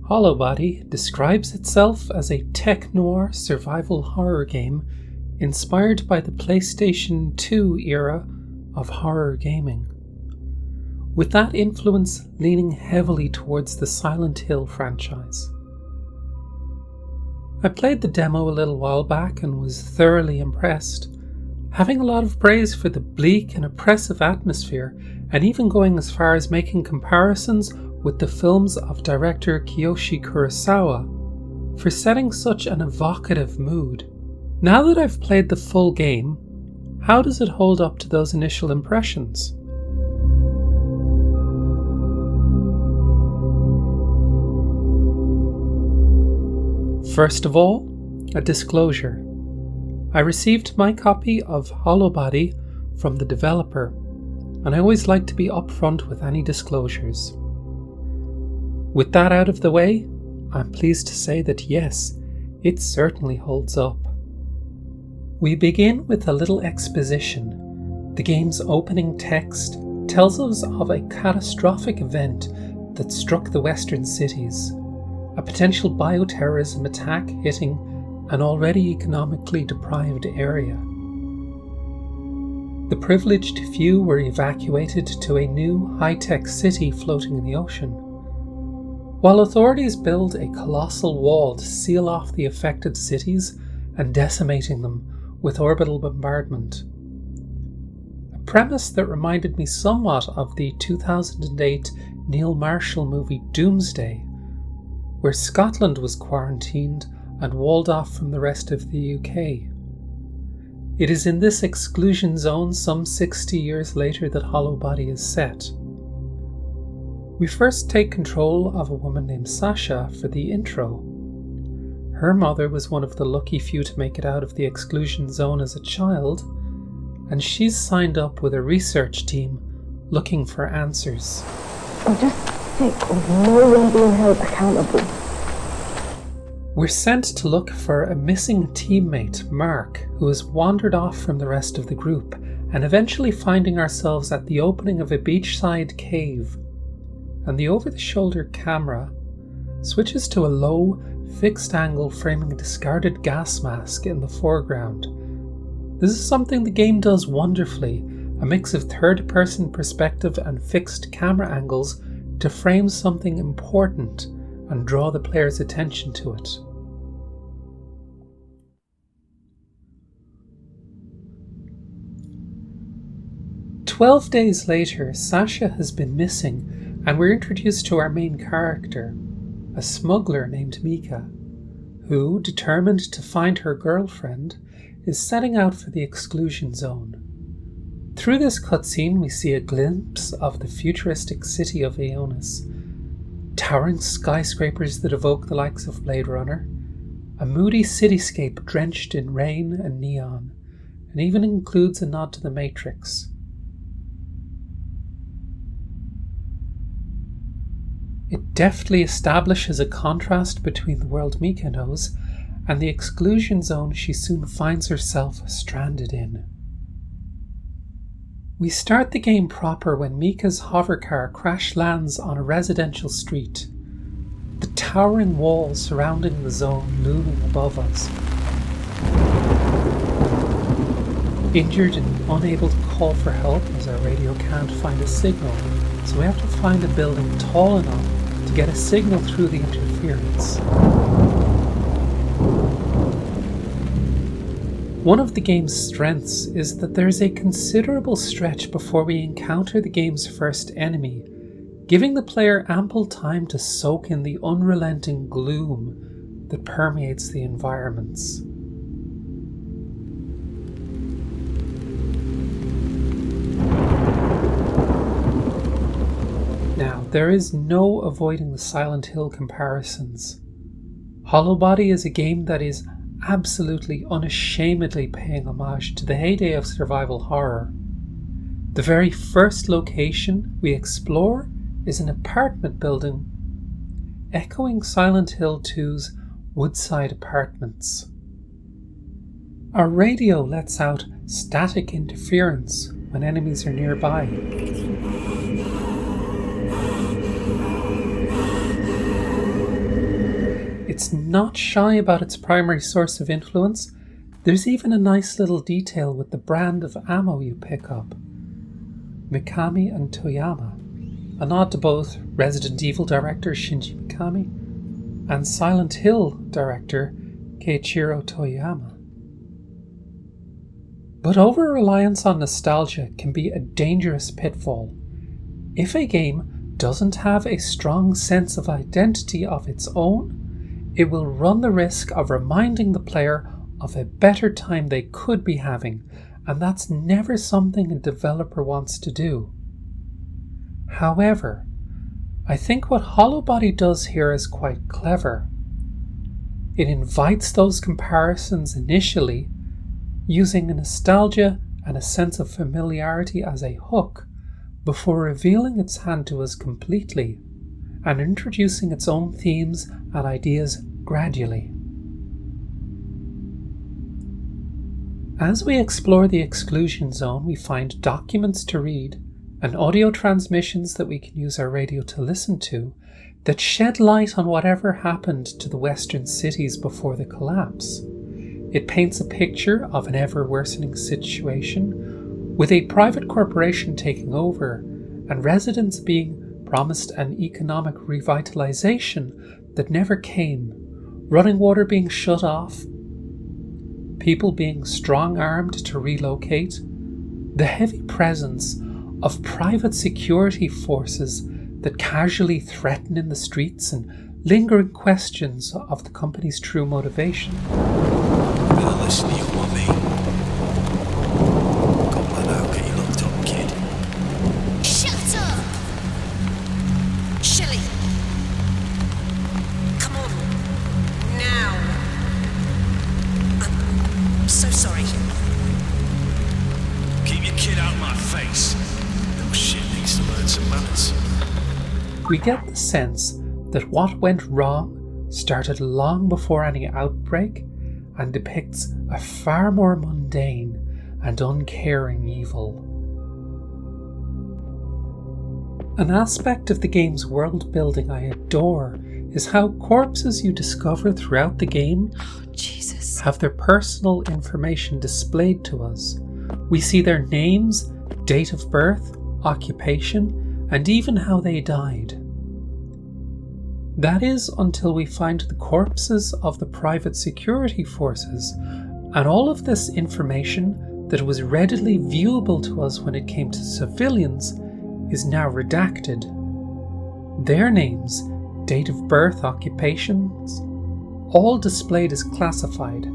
Hollowbody describes itself as a Technoir survival horror game inspired by the PlayStation 2 era of horror gaming, with that influence leaning heavily towards the Silent Hill franchise. I played the demo a little while back and was thoroughly impressed, having a lot of praise for the bleak and oppressive atmosphere, and even going as far as making comparisons with the films of director Kiyoshi Kurosawa for setting such an evocative mood. Now that I've played the full game, how does it hold up to those initial impressions? First of all, a disclosure. I received my copy of Hollowbody from the developer, and I always like to be upfront with any disclosures. With that out of the way, I'm pleased to say that yes, it certainly holds up. We begin with a little exposition. The game's opening text tells us of a catastrophic event that struck the western cities, a potential bioterrorism attack hitting an already economically deprived area. The privileged few were evacuated to a new high-tech city floating in the ocean, while authorities build a colossal wall to seal off the affected cities and decimating them with orbital bombardment. A premise that reminded me somewhat of the 2008 Neil Marshall movie Doomsday, where Scotland was quarantined and walled off from the rest of the UK. It is in this exclusion zone some 60 years later that Hollowbody is set. We first take control of a woman named Sasha for the intro. Her mother was one of the lucky few to make it out of the exclusion zone as a child, and she's signed up with a research team looking for answers. I'm just sick of no one being held accountable. We're sent to look for a missing teammate, Mark, who has wandered off from the rest of the group, and eventually finding ourselves at the opening of a beachside cave, and the over-the-shoulder camera switches to a low, fixed angle framing a discarded gas mask in the foreground. This is something the game does wonderfully, a mix of third-person perspective and fixed camera angles to frame something important and draw the player's attention to it. "12 days later, Sasha has been missing, and we're introduced to our main character, a smuggler named Mika, who, determined to find her girlfriend, is setting out for the exclusion zone. Through this cutscene, we see a glimpse of the futuristic city of Ionis, towering skyscrapers that evoke the likes of Blade Runner, a moody cityscape drenched in rain and neon, and even includes a nod to the Matrix. It deftly establishes a contrast between the world Mika knows and the exclusion zone she soon finds herself stranded in. We start the game proper when Mika's hovercar crash lands on a residential street, the towering walls surrounding the zone looming above us. Injured and unable to call for help as our radio can't find a signal, so we have to find a building tall enough to get a signal through the interference. One of the game's strengths is that there is a considerable stretch before we encounter the game's first enemy, giving the player ample time to soak in the unrelenting gloom that permeates the environments. Now, there is no avoiding the Silent Hill comparisons. Hollowbody is a game that is absolutely unashamedly paying homage to the heyday of survival horror. The very first location we explore is an apartment building, echoing Silent Hill 2's Woodside Apartments. Our radio lets out static interference when enemies are nearby. it's not shy about its primary source of influence. There's even a nice little detail with the brand of ammo you pick up. Mikami and Toyama, a nod to both Resident Evil director Shinji Mikami and Silent Hill director Keiichiro Toyama. But over-reliance on nostalgia can be a dangerous pitfall. If a game doesn't have a strong sense of identity of its own, it will run the risk of reminding the player of a better time they could be having, and that's never something a developer wants to do. However, I think what Hollowbody does here is quite clever. It invites those comparisons initially, using a nostalgia and a sense of familiarity as a hook, before revealing its hand to us completely, and introducing its own themes and ideas gradually. As we explore the exclusion zone, we find documents to read and audio transmissions that we can use our radio to listen to that shed light on whatever happened to the western cities before the collapse. It paints a picture of an ever-worsening situation, with a private corporation taking over and residents being promised an economic revitalization that never came, running water being shut off, people being strong-armed to relocate, the heavy presence of private security forces that casually threaten in the streets, and lingering questions of the company's true motivation. Better listen to you, Mummy. Got that out, get you locked up, kid. Shut up! Shelley! Come on. Now. I'm so sorry. Keep your kid out of my face. Little shit needs to learn some manners. We get the sense that what went wrong started long before any outbreak, and depicts a far more mundane and uncaring evil. An aspect of the game's world building I adore is how corpses you discover throughout the game have their personal information displayed to us. We see their names, date of birth, occupation, and even how they died. That is until we find the corpses of the private security forces, and all of this information that was readily viewable to us when it came to civilians is now redacted. Their names, date of birth, occupations, all displayed as classified,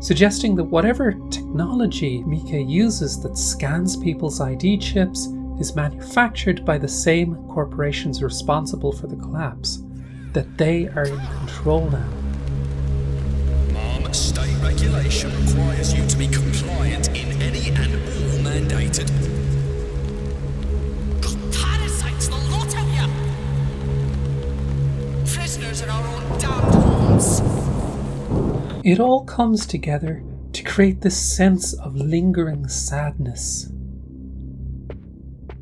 suggesting that whatever technology Mika uses that scans people's ID chips is manufactured by the same corporations responsible for the collapse, that they are in control now. Mom, state regulation requires you to be compliant in any and all mandated. Parasites, the lot of you! Prisoners in our own damned homes. It all comes together to create this sense of lingering sadness.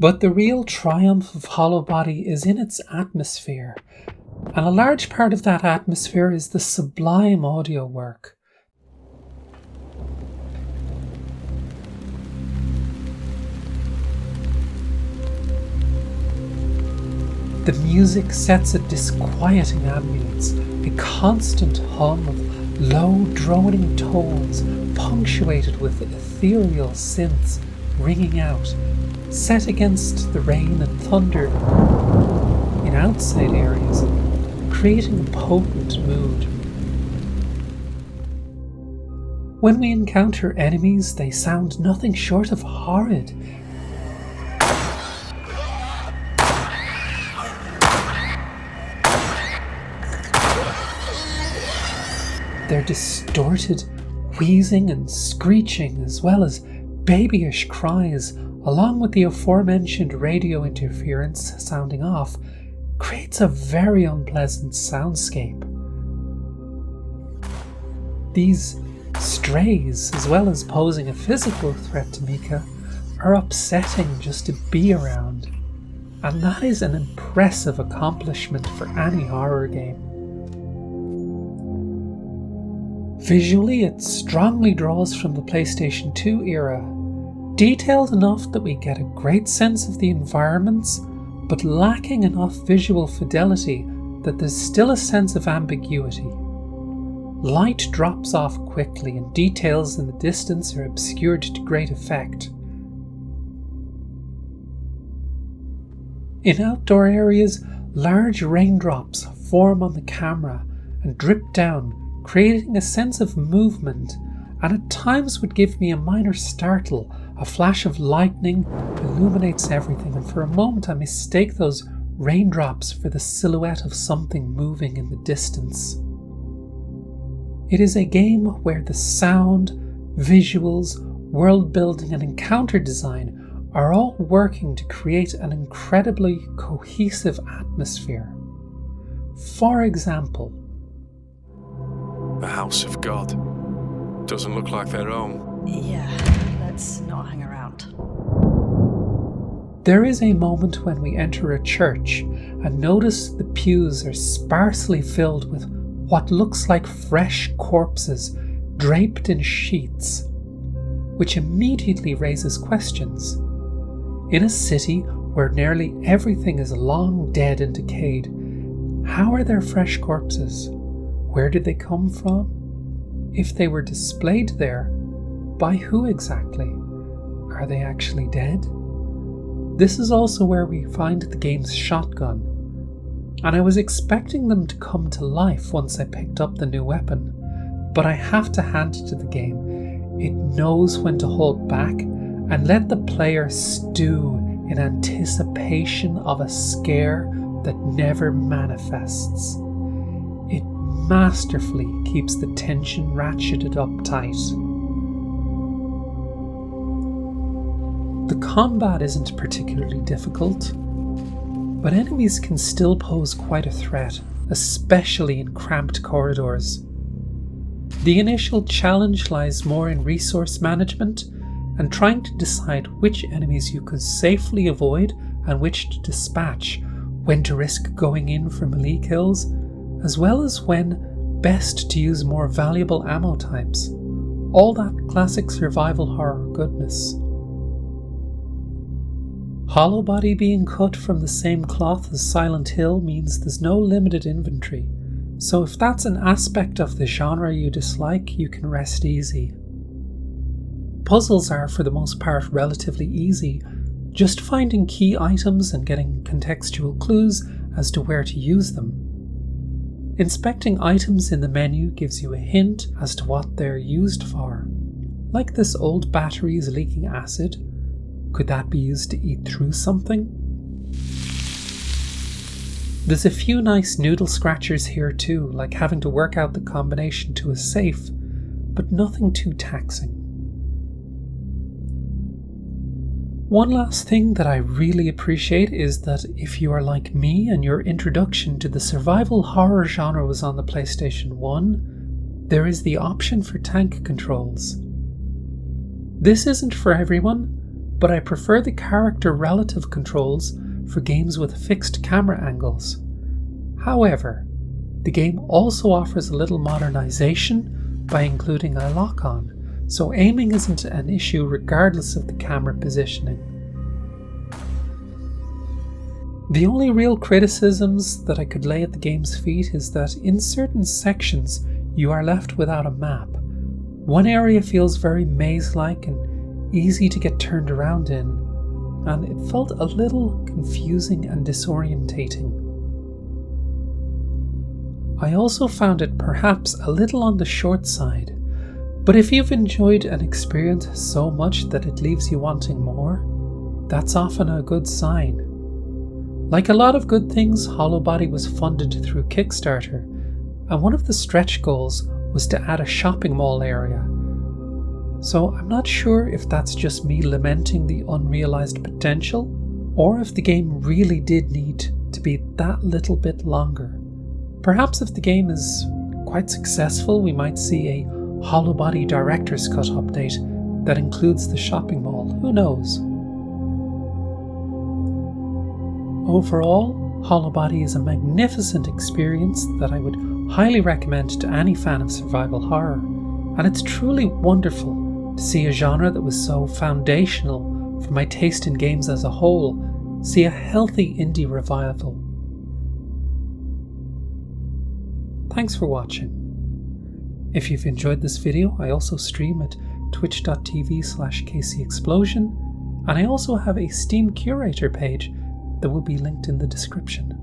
But the real triumph of Hollowbody is in its atmosphere, and a large part of that atmosphere is the sublime audio work. The music sets a disquieting ambience, a constant hum of low droning tones punctuated with ethereal synths ringing out, set against the rain and thunder in outside areas, creating a potent mood. When we encounter enemies, they sound nothing short of horrid. Their distorted wheezing and screeching, as well as babyish cries, along with the aforementioned radio interference sounding off, creates a very unpleasant soundscape. These strays, as well as posing a physical threat to Mika, are upsetting just to be around, and that is an impressive accomplishment for any horror game. Visually, it strongly draws from the PlayStation 2 era, detailed enough that we get a great sense of the environments, but lacking enough visual fidelity that there's still a sense of ambiguity. Light drops off quickly and details in the distance are obscured to great effect. In outdoor areas, large raindrops form on the camera and drip down, creating a sense of movement, and at times would give me a minor startle. A flash of lightning illuminates everything, and for a moment I mistake those raindrops for the silhouette of something moving in the distance. It is a game where the sound, visuals, world building and encounter design are all working to create an incredibly cohesive atmosphere. For example, the House of God. Doesn't look like their own. Yeah, let's not hang around. There is a moment when we enter a church and notice the pews are sparsely filled with what looks like fresh corpses draped in sheets, which immediately raises questions. In a city where nearly everything is long dead and decayed, how are there fresh corpses? Where did they come from? If they were displayed there, by who exactly? Are they actually dead? This is also where we find the game's shotgun, and I was expecting them to come to life once I picked up the new weapon, but I have to hand it to the game. It knows when to hold back and let the player stew in anticipation of a scare that never manifests. It masterfully keeps the tension ratcheted up tight. The combat isn't particularly difficult, but enemies can still pose quite a threat, especially in cramped corridors. The initial challenge lies more in resource management and trying to decide which enemies you could safely avoid and which to dispatch, when to risk going in for melee kills, as well as when best to use more valuable ammo types. All that classic survival horror goodness. Hollowbody being cut from the same cloth as Silent Hill means there's no limited inventory, so if that's an aspect of the genre you dislike, you can rest easy. Puzzles are for the most part relatively easy, just finding key items and getting contextual clues as to where to use them. Inspecting items in the menu gives you a hint as to what they're used for. Like this old battery is leaking acid. Could that be used to eat through something? There's a few nice noodle scratchers here too, like having to work out the combination to a safe, but nothing too taxing. One last thing that I really appreciate is that if you are like me and your introduction to the survival horror genre was on the PlayStation 1, there is the option for tank controls. This isn't for everyone, but I prefer the character relative controls for games with fixed camera angles. However, the game also offers a little modernization by including a lock-on, so aiming isn't an issue regardless of the camera positioning. The only real criticisms that I could lay at the game's feet is that in certain sections you are left without a map. One area feels very maze-like and easy to get turned around in, and it felt a little confusing and disorientating. I also found it perhaps a little on the short side, but if you've enjoyed an experience so much that it leaves you wanting more, that's often a good sign. Like a lot of good things, Hollowbody was funded through Kickstarter, and one of the stretch goals was to add a shopping mall area. So I'm not sure if that's just me lamenting the unrealised potential, or if the game really did need to be that little bit longer. Perhaps if the game is quite successful, we might see a Hollowbody Director's Cut update that includes the shopping mall, who knows? Overall, Hollowbody is a magnificent experience that I would highly recommend to any fan of survival horror, and it's truly wonderful to see a genre that was so foundational for my taste in games as a whole see a healthy indie revival. Thanks for watching. If you've enjoyed this video, I also stream at twitch.tv/KCExplosion, and I also have a Steam Curator page that will be linked in the description.